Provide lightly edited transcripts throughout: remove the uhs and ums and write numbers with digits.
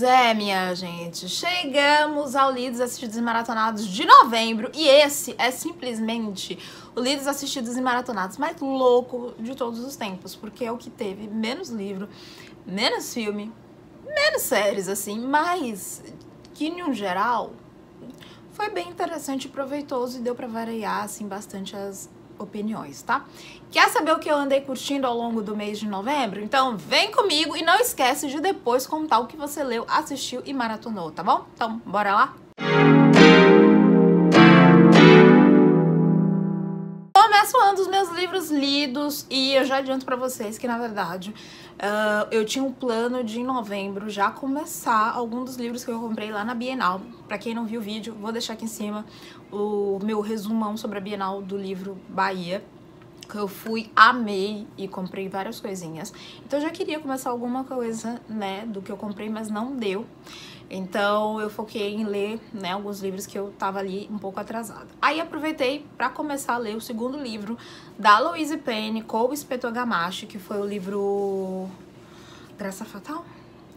Pois é, minha gente, chegamos ao Lidos Assistidos e Maratonados de novembro e esse é simplesmente o Lidos Assistidos e Maratonados mais louco de todos os tempos, porque é o que teve menos livro, menos filme, menos séries, assim, mas que, em um geral, foi bem interessante e proveitoso e deu pra variar, assim, bastante as opiniões, tá? Quer saber o que eu andei curtindo ao longo do mês de novembro? Então vem comigo e não esquece de depois contar o que você leu, assistiu e maratonou, tá bom? Então, bora lá? Começo falando dos meus livros lidos e eu já adianto pra vocês que, na verdade, eu tinha um plano de, em novembro, já começar algum dos livros que eu comprei lá na Bienal. Pra quem não viu o vídeo, vou deixar aqui em cima o meu resumão sobre a Bienal do livro Bahia, que eu fui, amei e comprei várias coisinhas. Então eu já queria começar alguma coisa, né, do que eu comprei, mas não deu. Então eu foquei em ler, né, alguns livros que eu tava ali um pouco atrasada. Aí aproveitei para começar a ler o segundo livro da Louise Penny, com o Inspetor Gamache, que foi o livro Graça Fatal?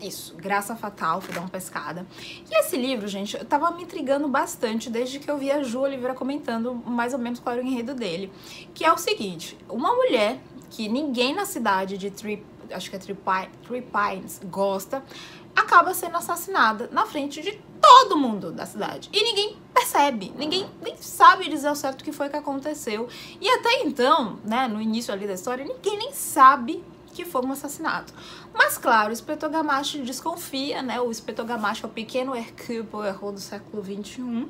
Isso, Graça Fatal, fui dar uma pescada. E esse livro, gente, eu tava me intrigando bastante desde que eu vi a Ju Oliveira comentando mais ou menos qual era o enredo dele. Que é o seguinte, uma mulher que ninguém na cidade de Three Pines gosta, acaba sendo assassinada na frente de todo mundo da cidade. E ninguém percebe, ninguém nem sabe dizer ao certo o que foi que aconteceu. E até então, né, no início ali da história, ninguém nem sabe que foi um assassinato. Mas claro, o Inspetor Gamache desconfia, né, o Inspetor Gamache é o pequeno Hercule Poirot do século XXI,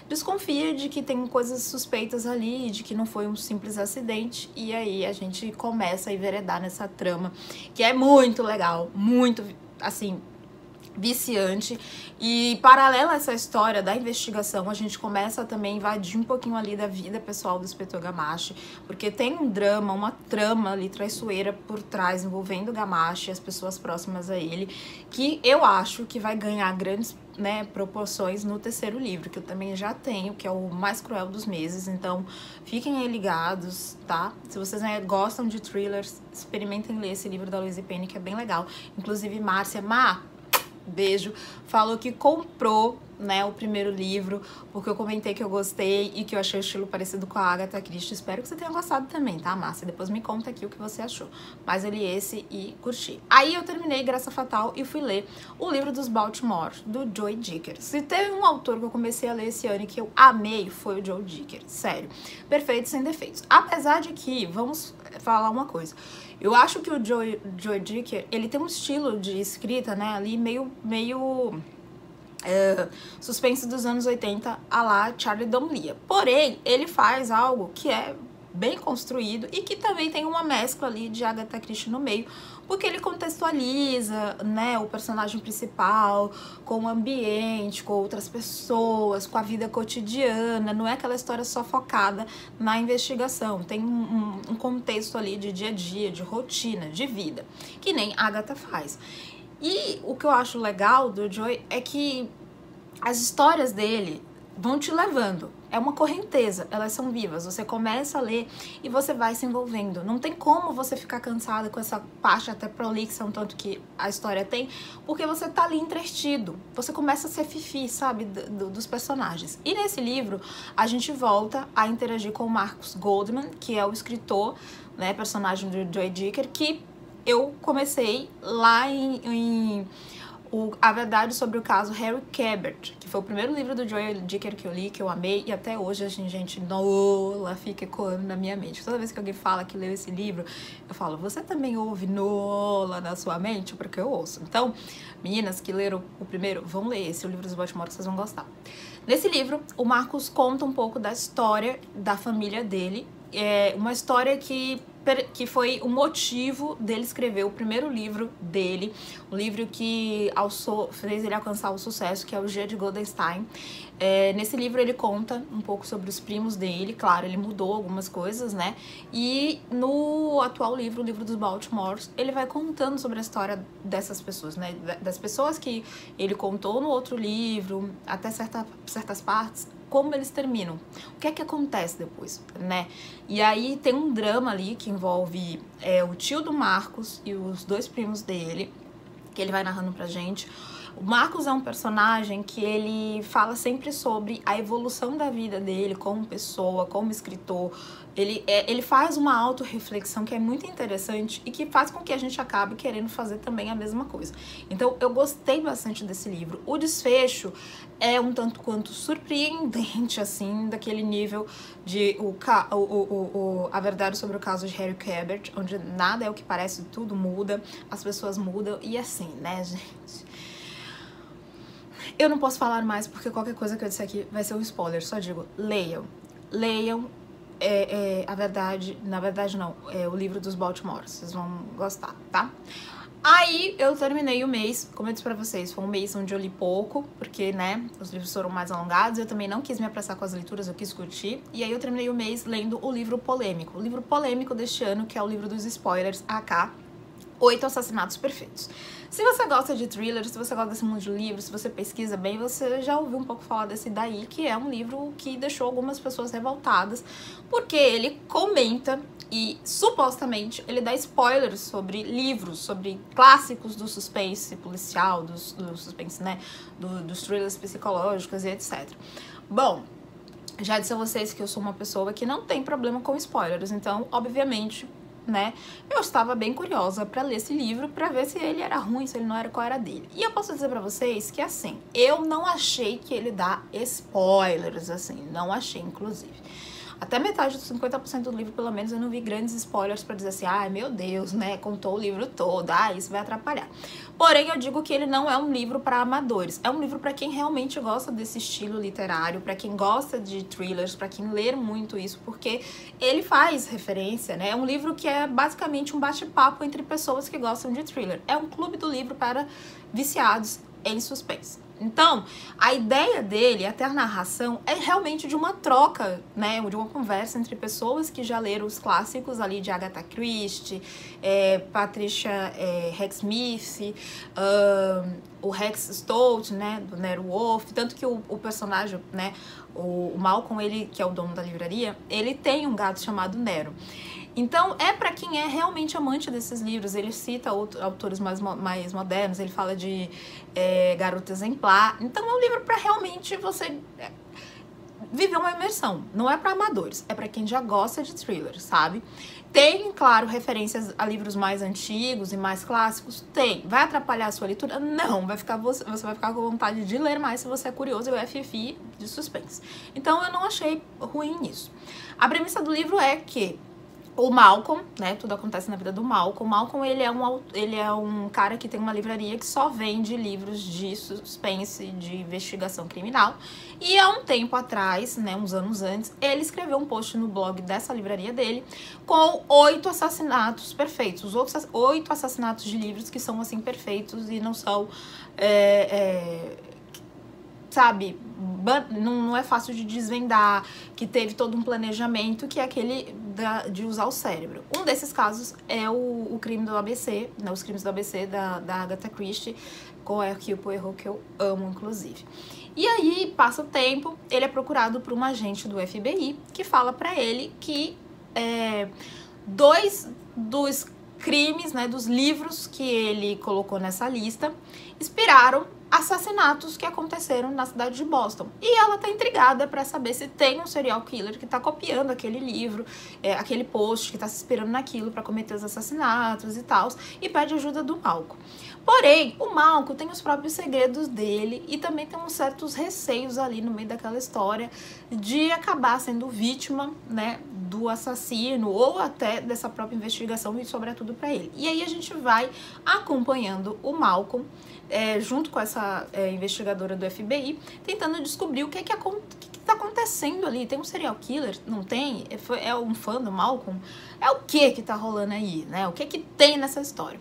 desconfia de que tem coisas suspeitas ali, de que não foi um simples acidente, e aí a gente começa a enveredar nessa trama, que é muito legal, muito, assim, viciante. E paralelo a essa história da investigação, a gente começa também a invadir um pouquinho ali da vida pessoal do Inspetor Gamache, porque tem um drama, uma trama ali traiçoeira por trás envolvendo o Gamache e as pessoas próximas a ele, que eu acho que vai ganhar grandes, né, proporções no terceiro livro, que eu também já tenho, que é o Mais Cruel dos Meses. Então fiquem aí ligados, tá? Se vocês, né, gostam de thrillers, experimentem ler esse livro da Louise Penny, que é bem legal. Inclusive Márcia, beijo, falou que comprou, né, o primeiro livro, porque eu comentei que eu gostei e que eu achei o estilo parecido com a Agatha Christie. Espero que você tenha gostado também, tá, Márcia? Depois me conta aqui o que você achou. Mas eu li esse e curti. Aí eu terminei Graça Fatal e fui ler o livro dos Baltimore, do Joe Dicker. Se teve um autor que eu comecei a ler esse ano e que eu amei, foi o Joe Dicker. Sério, perfeito, sem defeitos. Apesar de que, vamos falar uma coisa, eu acho que o Joe Dicker, ele tem um estilo de escrita, né, ali meio suspense dos anos 80, a lá Charlie D'Amelio. Porém, ele faz algo que é bem construído e que também tem uma mescla ali de Agatha Christie no meio, porque ele contextualiza, né, o personagem principal com o ambiente, com outras pessoas, com a vida cotidiana. Não é aquela história só focada na investigação, tem um contexto ali de dia a dia, de rotina, de vida, que nem a Agatha faz. E o que eu acho legal do Joe é que as histórias dele vão te levando. É uma correnteza, elas são vivas. Você começa a ler e você vai se envolvendo. Não tem como você ficar cansada com essa parte até prolixa, um tanto que a história tem, porque você tá ali entretido. Você começa a ser fifi, sabe, dos personagens. E nesse livro, a gente volta a interagir com o Marcus Goldman, que é o escritor, né, personagem do Joe Dicker, que eu comecei lá em A Verdade sobre o Caso Harry Cabert, que foi o primeiro livro do Joe Dicker que eu li, que eu amei, e até hoje a gente, Nola, fica ecoando na minha mente. Toda vez que alguém fala que leu esse livro, eu falo, você também ouve Nola na sua mente? Porque eu ouço. Então, meninas que leram o primeiro, vão ler esse, o livro dos Baltimore, que vocês vão gostar. Nesse livro, o Marcus conta um pouco da história da família dele, uma história que foi o motivo dele escrever o primeiro livro dele, um livro que fez ele alcançar o sucesso, que é o G de Goldenstein. Nesse livro ele conta um pouco sobre os primos dele, claro, ele mudou algumas coisas, né? E no atual livro, o livro dos Baltimore, ele vai contando sobre a história dessas pessoas, né? Das pessoas que ele contou no outro livro, até certas partes, como eles terminam, o que é que acontece depois, né? E aí tem um drama ali que envolve o tio do Marcos e os dois primos dele, que ele vai narrando pra gente. O Marcos é um personagem que ele fala sempre sobre a evolução da vida dele como pessoa, como escritor. Ele faz uma autorreflexão que é muito interessante e que faz com que a gente acabe querendo fazer também a mesma coisa. Então, eu gostei bastante desse livro. O desfecho é um tanto quanto surpreendente, assim, daquele nível de a verdade sobre o caso de Harry Quebert, onde nada é o que parece, tudo muda, as pessoas mudam, e assim, né, gente? Eu não posso falar mais porque qualquer coisa que eu disser aqui vai ser um spoiler. Só digo, leiam. Leiam a verdade, na verdade não, é o livro dos Baltimore. Vocês vão gostar, tá? Aí eu terminei o mês, como eu disse pra vocês, foi um mês onde eu li pouco, porque, né, os livros foram mais alongados, eu também não quis me apressar com as leituras, eu quis curtir. E aí eu terminei o mês lendo o livro polêmico. O livro polêmico deste ano, que é o livro dos spoilers, AK, 8 Assassinatos Perfeitos. Se você gosta de thriller, se você gosta desse mundo de livros, se você pesquisa bem, você já ouviu um pouco falar desse daí, que é um livro que deixou algumas pessoas revoltadas, porque ele comenta e, supostamente, ele dá spoilers sobre livros, sobre clássicos do suspense policial, do suspense, né, dos thrillers psicológicos e etc. Bom, já disse a vocês que eu sou uma pessoa que não tem problema com spoilers, então, obviamente, né, eu estava bem curiosa pra ler esse livro, pra ver se ele era ruim, se ele não era, qual era dele. E eu posso dizer pra vocês que, assim, eu não achei que ele dá spoilers, assim, não achei, inclusive. Até metade dos 50% do livro, pelo menos, eu não vi grandes spoilers pra dizer assim, ai, meu Deus, né, contou o livro todo, isso vai atrapalhar. Porém, eu digo que ele não é um livro para amadores, é um livro para quem realmente gosta desse estilo literário, para quem gosta de thrillers, para quem lê muito isso, porque ele faz referência, né, é um livro que é basicamente um bate-papo entre pessoas que gostam de thriller. É um clube do livro para viciados em suspense. Então, a ideia dele, até a narração, é realmente de uma troca, né, de uma conversa entre pessoas que já leram os clássicos ali de Agatha Christie, Patricia Highsmith, o Rex Stout, né, do Nero Wolfe, tanto que o personagem, né, o Malcolm, ele, que é o dono da livraria, ele tem um gato chamado Nero. Então, é para quem é realmente amante desses livros. Ele cita autores mais modernos, ele fala de Garota Exemplar. Então, é um livro para realmente você viver uma imersão. Não é para amadores, é para quem já gosta de thriller, sabe? Tem, claro, referências a livros mais antigos e mais clássicos? Tem. Vai atrapalhar a sua leitura? Não. Você vai ficar com vontade de ler mais se você é curioso e o FFI de suspense. Então, eu não achei ruim nisso. A premissa do livro é que o Malcolm, né, tudo acontece na vida do Malcolm. O Malcolm, ele é um cara que tem uma livraria que só vende livros de suspense, de investigação criminal. E há um tempo atrás, né, uns anos antes, ele escreveu um post no blog dessa livraria dele com 8 assassinatos perfeitos. Os outros 8 assassinatos de livros que são, assim, perfeitos e não são... sabe, não é fácil de desvendar, que teve todo um planejamento, que é aquele de usar o cérebro. Um desses casos é o crime do ABC, né, os crimes do ABC da Agatha Christie, com a Hercule Poirot, que eu amo, inclusive. E aí, passa o tempo, ele é procurado por um agente do FBI, que fala pra ele que 2 dos crimes, né, dos livros que ele colocou nessa lista, inspiraram assassinatos que aconteceram na cidade de Boston. E ela tá intrigada pra saber se tem um serial killer que tá copiando aquele livro, aquele post, que tá se inspirando naquilo pra cometer os assassinatos e tal, e pede ajuda do Malcolm. Porém, o Malcolm tem os próprios segredos dele e também tem uns certos receios ali no meio daquela história de acabar sendo vítima, né, do assassino ou até dessa própria investigação e sobretudo pra ele. E aí a gente vai acompanhando o Malcolm junto com essa investigadora do FBI, tentando descobrir o que tá acontecendo ali. Tem um serial killer? Não tem? É um fã do Malcolm? É o que tá rolando aí, né? O que tem nessa história?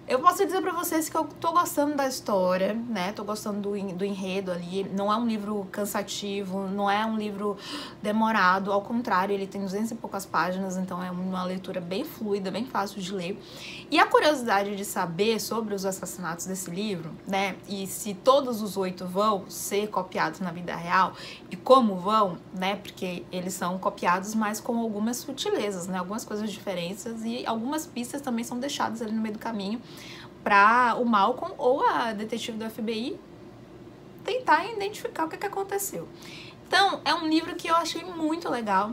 Eu posso dizer pra vocês que eu tô gostando da história, né? Tô gostando do enredo ali. Não é um livro cansativo, não é um livro demorado. Ao contrário, ele tem 200 e poucas páginas, então é uma leitura bem fluida, bem fácil de ler. E a curiosidade de saber sobre os assassinatos desse livro, né? E se todos os 8 vão ser copiados na vida real e como vão, né? Porque eles são copiados, mas com algumas sutilezas, né? Algumas coisas diferentes e algumas pistas também são deixadas ali no meio do caminho pra o Malcolm ou a detetive do FBI tentar identificar o que aconteceu. Então, é um livro que eu achei muito legal.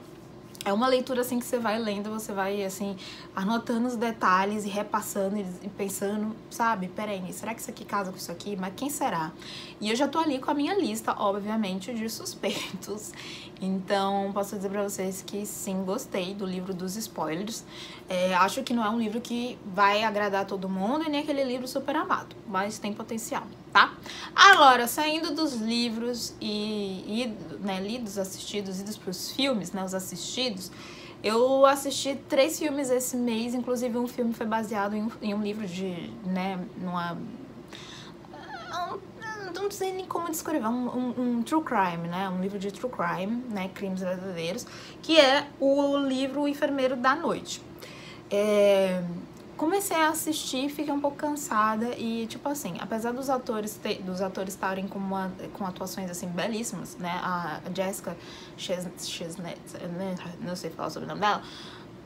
É uma leitura, assim, que você vai lendo, você vai, assim, anotando os detalhes e repassando e pensando, sabe? Peraí, será que isso aqui casa com isso aqui? Mas quem será? E eu já tô ali com a minha lista, obviamente, de suspeitos. Então, posso dizer pra vocês que sim, gostei do livro dos spoilers. Acho que não é um livro que vai agradar todo mundo e nem aquele livro super amado, mas tem potencial, tá? Agora, saindo dos livros né, lidos, assistidos, idos pros filmes, né, os assistidos, eu assisti 3 filmes esse mês, inclusive um filme foi baseado em um livro de, né, não sei nem como descrever, um true crime, né, um livro de true crime, né, crimes verdadeiros, que é o livro O Enfermeiro da Noite. Comecei a assistir, fiquei um pouco cansada e, tipo assim, apesar dos atores estarem com atuações, assim, belíssimas, né, a Jessica Chestnut, não sei falar sobre o nome dela,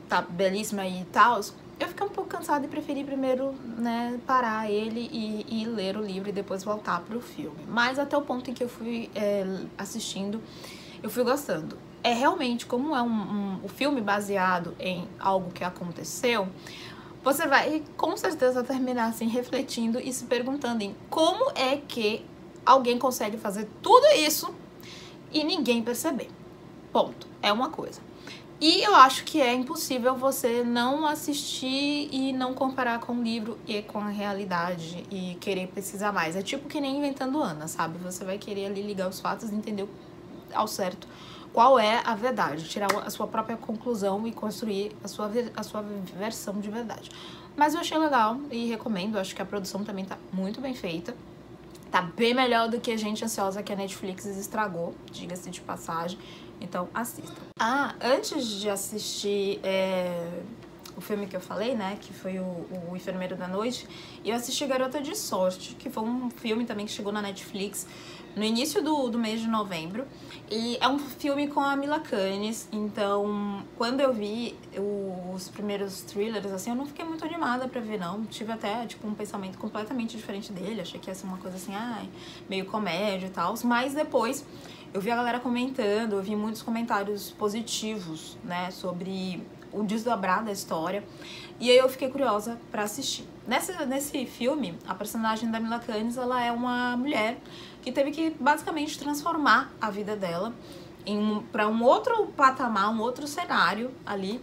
tá belíssima e tal, eu fiquei um pouco cansada e preferi primeiro, né, parar ele e ler o livro e depois voltar pro filme. Mas até o ponto em que eu fui assistindo, eu fui gostando. Realmente, como é um filme baseado em algo que aconteceu, você vai com certeza terminar assim refletindo e se perguntando em como é que alguém consegue fazer tudo isso e ninguém perceber. Ponto. É uma coisa. E eu acho que é impossível você não assistir e não comparar com o livro e com a realidade e querer pesquisar mais. É tipo que nem Inventando Ana, sabe? Você vai querer ali ligar os fatos e entender ao certo qual é a verdade, tirar a sua própria conclusão e construir a sua versão de verdade. Mas eu achei legal e recomendo, acho que a produção também tá muito bem feita. Tá bem melhor do que a Gente Ansiosa que a Netflix estragou, diga-se de passagem. Então, assista. Antes de assistir o filme que eu falei, né, que foi o Enfermeiro da Noite, eu assisti Garota de Sorte, que foi um filme também que chegou na Netflix no início do mês de novembro. E é um filme com a Mila Kunis, então quando eu vi os primeiros thrillers, assim, eu não fiquei muito animada pra ver, não. Tive até, tipo, um pensamento completamente diferente dele, achei que ia ser uma coisa assim, meio comédia e tal, mas depois eu vi a galera comentando, eu vi muitos comentários positivos, né, sobre o desdobrar da história, e aí eu fiquei curiosa pra assistir. Nesse filme, a personagem da Mila Kunis, ela é uma mulher que teve que basicamente transformar a vida dela para um outro patamar, um outro cenário ali,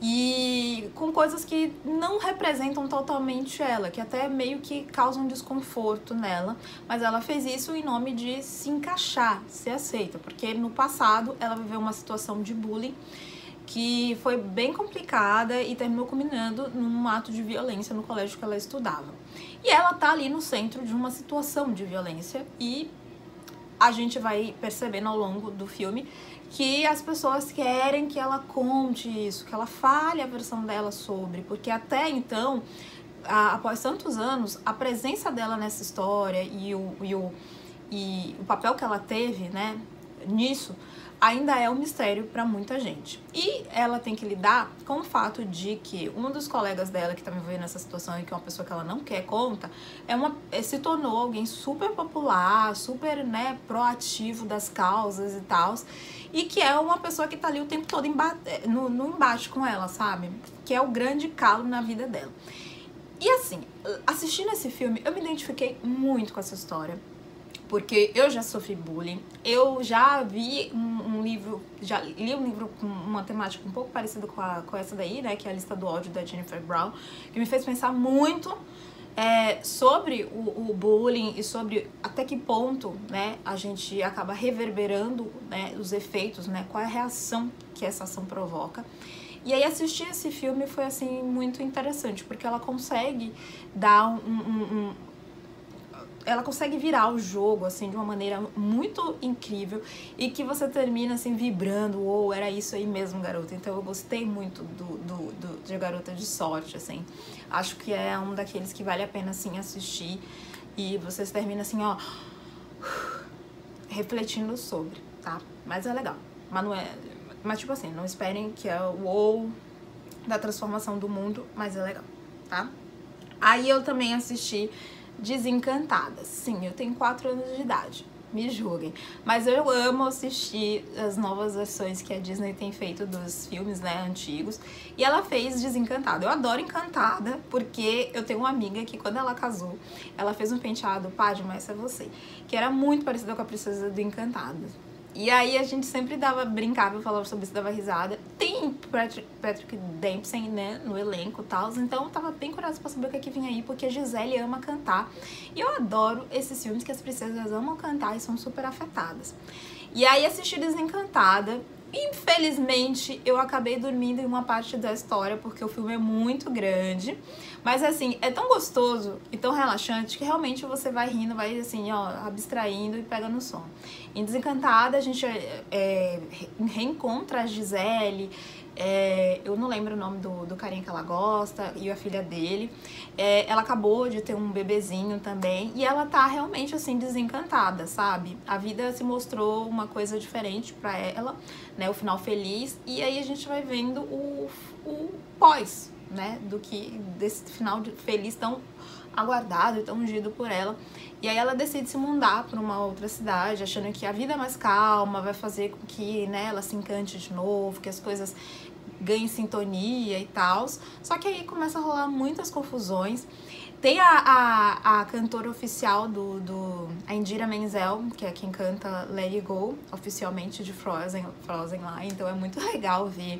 e com coisas que não representam totalmente ela, que até meio que causam desconforto nela, mas ela fez isso em nome de se encaixar, ser aceita, porque no passado ela viveu uma situação de bullying que foi bem complicada e terminou culminando num ato de violência no colégio que ela estudava. E ela tá ali no centro de uma situação de violência e a gente vai percebendo ao longo do filme que as pessoas querem que ela conte isso, que ela fale a versão dela sobre, porque até então, após tantos anos, a presença dela nessa história e o papel que ela teve, né, nisso, ainda é um mistério para muita gente. E ela tem que lidar com o fato de que um dos colegas dela que tá vivendo nessa situação e que é uma pessoa que ela não quer conta, se tornou alguém super popular, super, né, proativo das causas e tal, e que é uma pessoa que tá ali o tempo todo no embate com ela, sabe? Que é o grande calo na vida dela. E assim, assistindo esse filme, eu me identifiquei muito com essa história, porque eu já sofri bullying, eu já vi um livro, já li um livro com uma temática um pouco parecida com essa daí, né, que é a Lista do Ódio, da Jennifer Brown, que me fez pensar muito sobre o bullying e sobre até que ponto, né, a gente acaba reverberando, né, os efeitos, né, qual é a reação que essa ação provoca. E aí assistir esse filme foi, assim, muito interessante, porque ela consegue dar ela consegue virar o jogo, assim, de uma maneira muito incrível e que você termina, assim, vibrando, ou era isso aí mesmo, garota. Então eu gostei muito de Garota de Sorte, assim. Acho que é um daqueles que vale a pena, assim, assistir e você termina, assim, ó, refletindo sobre, tá? Mas é legal. Mas não é... Mas, tipo assim, não esperem que é o ou da transformação do mundo, mas é legal, tá? Aí eu também assisti Desencantada. Sim, eu tenho 4 anos de idade, me julguem. Mas eu amo assistir as novas versões que a Disney tem feito dos filmes, né, antigos. E ela fez Desencantada. Eu adoro Encantada, porque eu tenho uma amiga que quando ela casou, ela fez um penteado, pá, demais é você, que era muito parecido com a princesa do Encantado. E aí a gente sempre brincava, falava sobre isso, dava risada. Tem Patrick Dempsey, né, no elenco e tal, então eu tava bem curiosa pra saber o que é que vinha aí, porque a Gisele ama cantar. E eu adoro esses filmes que as princesas amam cantar e são super afetadas. E aí assisti Desencantada. Infelizmente, eu acabei dormindo em uma parte da história, porque o filme é muito grande. Mas assim, é tão gostoso e tão relaxante que realmente você vai rindo, vai assim, ó, abstraindo e pega no sono. Em Desencantada, a gente reencontra a Gisele, eu não lembro o nome do carinha que ela gosta, e a filha dele. Ela acabou de ter um bebezinho também, e ela tá realmente assim, desencantada, sabe? A vida se mostrou uma coisa diferente pra ela, né? O final feliz, e aí a gente vai vendo o pós, né, desse final feliz tão aguardado e tão ungido por ela. E aí ela decide se mudar para uma outra cidade, achando que a vida mais calma vai fazer com que, né, ela se encante de novo, que as coisas ganhem sintonia e tal. Só que aí começa a rolar muitas confusões. Tem a cantora oficial a Indira Menzel, que é quem canta Let It Go, oficialmente de Frozen lá, então é muito legal ver.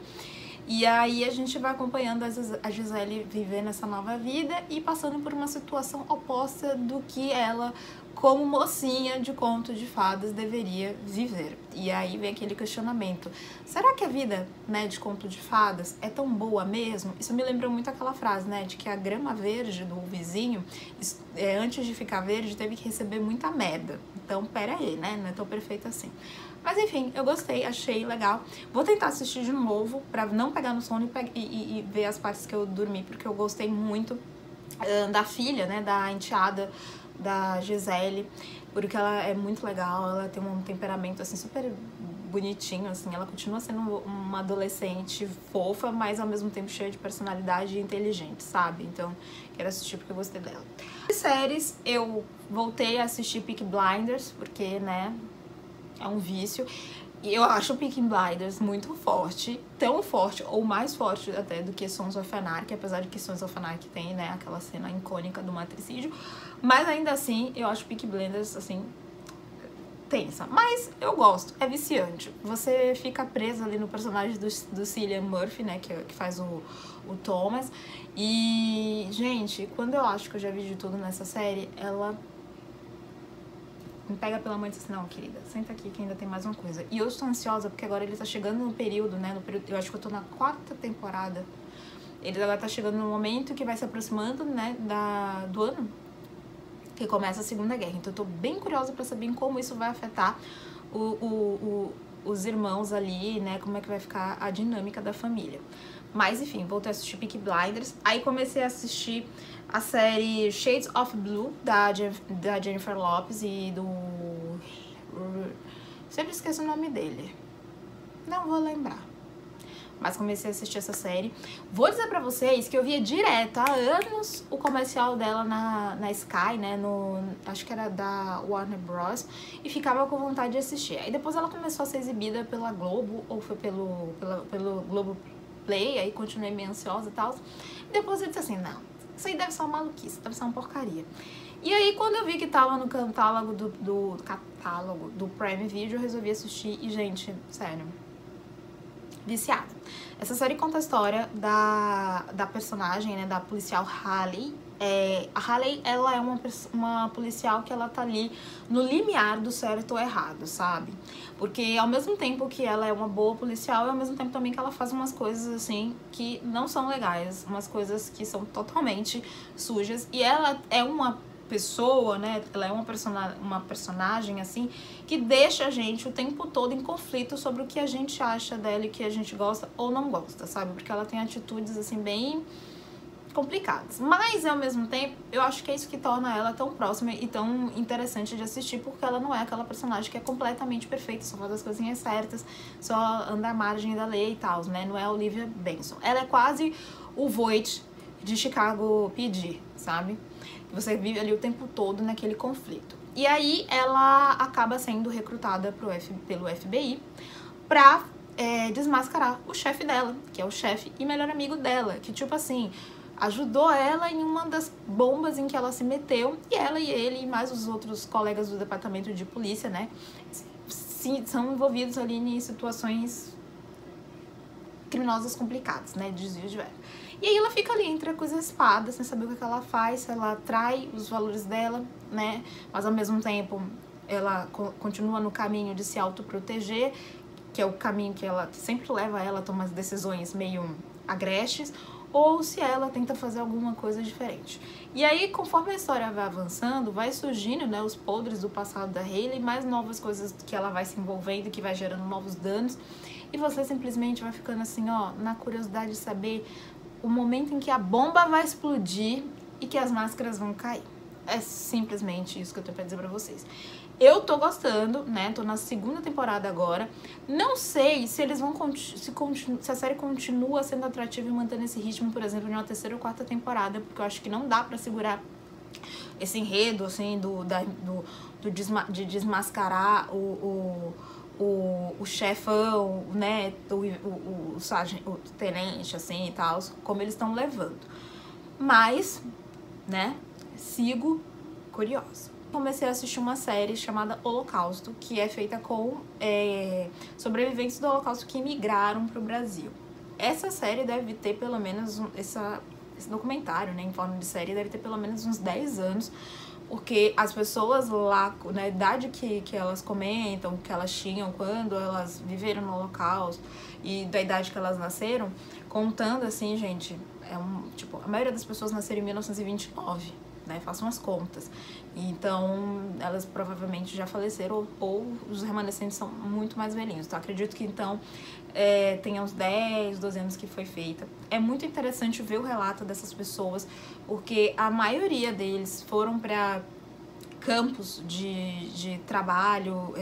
E aí a gente vai acompanhando a Gisele viver nessa nova vida e passando por uma situação oposta do que ela, como mocinha de conto de fadas, deveria viver. E aí vem aquele questionamento: será que a vida, né, de conto de fadas é tão boa mesmo? Isso me lembra muito aquela frase, né, de que a grama verde do vizinho, antes de ficar verde, teve que receber muita merda. Então, pera aí, né, não é tão perfeito assim. Mas enfim, eu gostei, achei legal. Vou tentar assistir de novo pra não pegar no sono e ver as partes que eu dormi, porque eu gostei muito da filha, né, da enteada da Gisele, porque ela é muito legal, ela tem um temperamento assim super bonitinho, assim, ela continua sendo uma adolescente fofa, mas ao mesmo tempo cheia de personalidade e inteligente, sabe? Então, quero assistir porque eu gostei dela. De séries, eu voltei a assistir Peaky Blinders, porque, né, é um vício. E eu acho Peaky Blinders muito forte, tão forte, ou mais forte até do que Sons of Anarchy, apesar de que Sons of Anarchy tem, né, aquela cena icônica do matricídio, mas ainda assim, eu acho Peaky Blinders, assim, tensa. Mas eu gosto, é viciante. Você fica preso ali no personagem do Cillian Murphy, né, que faz o Thomas, e, gente, quando eu acho que eu já vi de tudo nessa série, ela me pega pela mão e diz assim: não, querida, senta aqui que ainda tem mais uma coisa. E eu estou ansiosa porque agora ele tá chegando no período, né, eu acho que eu tô na 4ª temporada. Ele agora tá chegando no momento que vai se aproximando, né, do ano que começa a Segunda Guerra. Então eu tô bem curiosa pra saber como isso vai afetar os irmãos ali, né, como é que vai ficar a dinâmica da família. Mas enfim, voltei a assistir Peaky Blinders. Aí comecei a assistir a série Shades of Blue, da Jennifer Lopez e do... sempre esqueço o nome dele. Não vou lembrar. Mas comecei a assistir essa série. Vou dizer pra vocês que eu via direto há anos o comercial dela na Sky, né? Acho que era da Warner Bros. E ficava com vontade de assistir. Aí depois ela começou a ser exibida pela Globo, ou foi pelo Globo Play, aí continuei meio ansiosa e tal. E depois eu disse assim: não, isso aí deve ser uma maluquice, deve ser uma porcaria. E aí quando eu vi que tava no catálogo do Prime Video, eu resolvi assistir e, gente, sério, viciada. Essa série conta a história da personagem, né, da policial Haley. A Haley, ela é uma policial que ela tá ali no limiar do certo ou errado, sabe? Porque ao mesmo tempo que ela é uma boa policial, é ao mesmo tempo também que ela faz umas coisas assim que não são legais, umas coisas que são totalmente sujas. E ela é uma pessoa, né, ela é uma personagem assim, que deixa a gente o tempo todo em conflito sobre o que a gente acha dela e que a gente gosta ou não gosta, sabe? Porque ela tem atitudes assim bem complicadas, mas ao mesmo tempo eu acho que é isso que torna ela tão próxima e tão interessante de assistir, porque ela não é aquela personagem que é completamente perfeita, só faz as coisinhas certas, só anda à margem da lei e tal, né? Não é a Olivia Benson. Ela é quase o Voight de Chicago PD, sabe? Você vive ali o tempo todo naquele conflito. E aí ela acaba sendo recrutada pelo FBI pra desmascarar o chefe dela, que é o chefe e melhor amigo dela, que tipo assim, ajudou ela em uma das bombas em que ela se meteu, e ela e ele e mais os outros colegas do departamento de polícia, né, são envolvidos ali em situações criminosas complicadas, né, desvio de verba. E aí ela fica ali entre a coisa e a espada, sem saber o que ela faz, se ela trai os valores dela, né, mas ao mesmo tempo ela continua no caminho de se autoproteger, que é o caminho que sempre leva ela a tomar as decisões meio agrestes, ou se ela tenta fazer alguma coisa diferente. E aí, conforme a história vai avançando, vai surgindo, né, os podres do passado da Hayley, mais novas coisas que ela vai se envolvendo, que vai gerando novos danos, e você simplesmente vai ficando assim, ó, na curiosidade de saber o momento em que a bomba vai explodir e que as máscaras vão cair. É simplesmente isso que eu tenho pra dizer pra vocês. Eu tô gostando, né? Tô na segunda temporada agora. Não sei se eles vão se a série continua sendo atrativa e mantendo esse ritmo, por exemplo, em uma terceira ou quarta temporada, porque eu acho que não dá pra segurar esse enredo, assim, de desmascarar o chefão, né? O tenente, assim, e tal, como eles estão levando. Mas, né? Sigo curiosa. Comecei a assistir uma série chamada Holocausto, que é feita com sobreviventes do Holocausto que migraram para o Brasil. Essa série deve ter pelo menos, esse documentário, né, em forma de série, deve ter pelo menos uns 10 anos, porque as pessoas lá, na idade que elas comentam, que elas tinham quando elas viveram no Holocausto e da idade que elas nasceram, contando assim, gente, tipo, a maioria das pessoas nasceram em 1929. Né, façam as contas. Então, elas provavelmente já faleceram ou os remanescentes são muito mais velhinhos. Então, acredito que então tenha uns 10, 12 anos que foi feita. É muito interessante ver o relato dessas pessoas, porque a maioria deles foram para campos de trabalho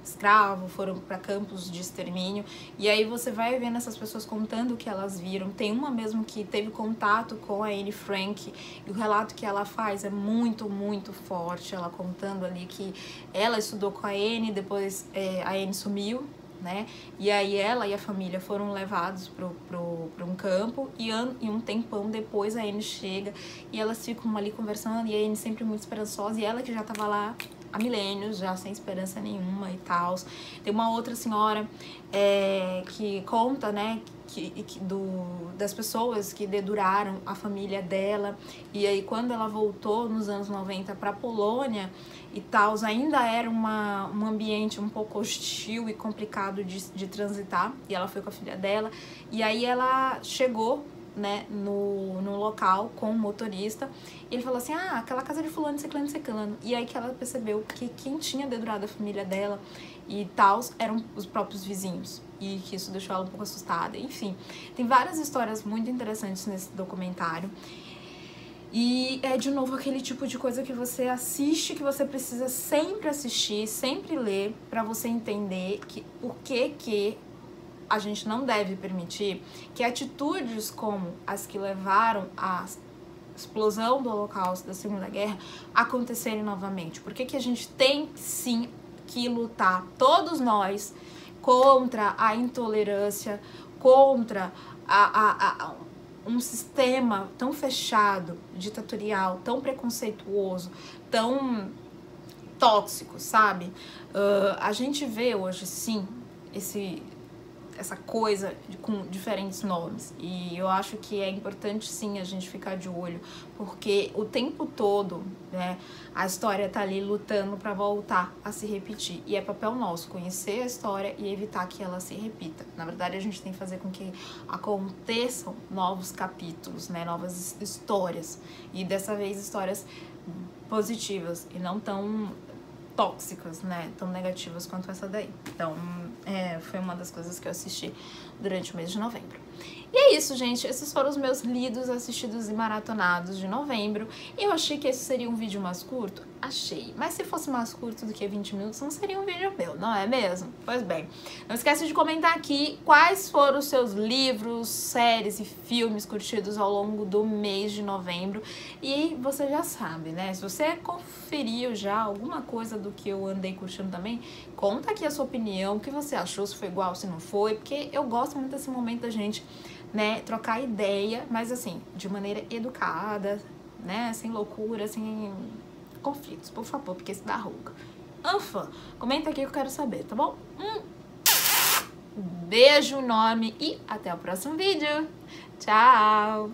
escravo, foram para campos de extermínio, e aí você vai vendo essas pessoas contando o que elas viram. Tem uma mesmo que teve contato com a Anne Frank, e o relato que ela faz é muito, muito forte, ela contando ali que ela estudou com a Anne, depois a Anne sumiu, né? E aí ela e a família foram levados para um campo, e um tempão depois a Anne chega e elas ficam ali conversando, e a Anne sempre muito esperançosa, e ela que já tava lá há milênios, já sem esperança nenhuma e tal. Tem uma outra senhora que conta, né, das pessoas que deduraram a família dela, e aí quando ela voltou nos anos 90 para Polônia e tal, ainda era um ambiente um pouco hostil e complicado de transitar, e ela foi com a filha dela, e aí ela chegou, né, no local com o motorista, e ele falou assim, aquela casa de fulano, ciclano, e aí que ela percebeu que quem tinha dedurado a família dela e tal eram os próprios vizinhos, e que isso deixou ela um pouco assustada. Enfim, tem várias histórias muito interessantes nesse documentário. E é, de novo, aquele tipo de coisa que você assiste, que você precisa sempre assistir, sempre ler, pra você entender por que a gente não deve permitir que atitudes como as que levaram à explosão do Holocausto, da Segunda Guerra, acontecerem novamente. Por que a gente tem, sim, que lutar, todos nós, contra a intolerância, contra um sistema tão fechado, ditatorial, tão preconceituoso, tão tóxico, sabe? A gente vê hoje, sim, essa coisa com diferentes nomes, e eu acho que é importante, sim, a gente ficar de olho, porque o tempo todo, né, a história tá ali lutando para voltar a se repetir, e é papel nosso conhecer a história e evitar que ela se repita. Na verdade, a gente tem que fazer com que aconteçam novos capítulos, né, novas histórias, e dessa vez histórias positivas e não tão tóxicas, né, tão negativas quanto essa daí. Então, foi uma das coisas que eu assisti durante o mês de novembro. E é isso, gente. Esses foram os meus lidos, assistidos e maratonados de novembro. Eu achei que esse seria um vídeo mais curto? Achei. Mas se fosse mais curto do que 20 minutos, não seria um vídeo meu, não é mesmo? Pois bem, não esquece de comentar aqui quais foram os seus livros, séries e filmes curtidos ao longo do mês de novembro. E você já sabe, né? Se você conferiu já alguma coisa do que eu andei curtindo também, conta aqui a sua opinião, o que você achou, se foi igual, se não foi, porque eu gosto muito desse momento da gente, né, trocar ideia, mas assim, de maneira educada, né, sem loucura, sem conflitos, por favor, porque isso dá ruga. Anfã, comenta aqui que eu quero saber, tá bom? Beijo enorme e até o próximo vídeo. Tchau!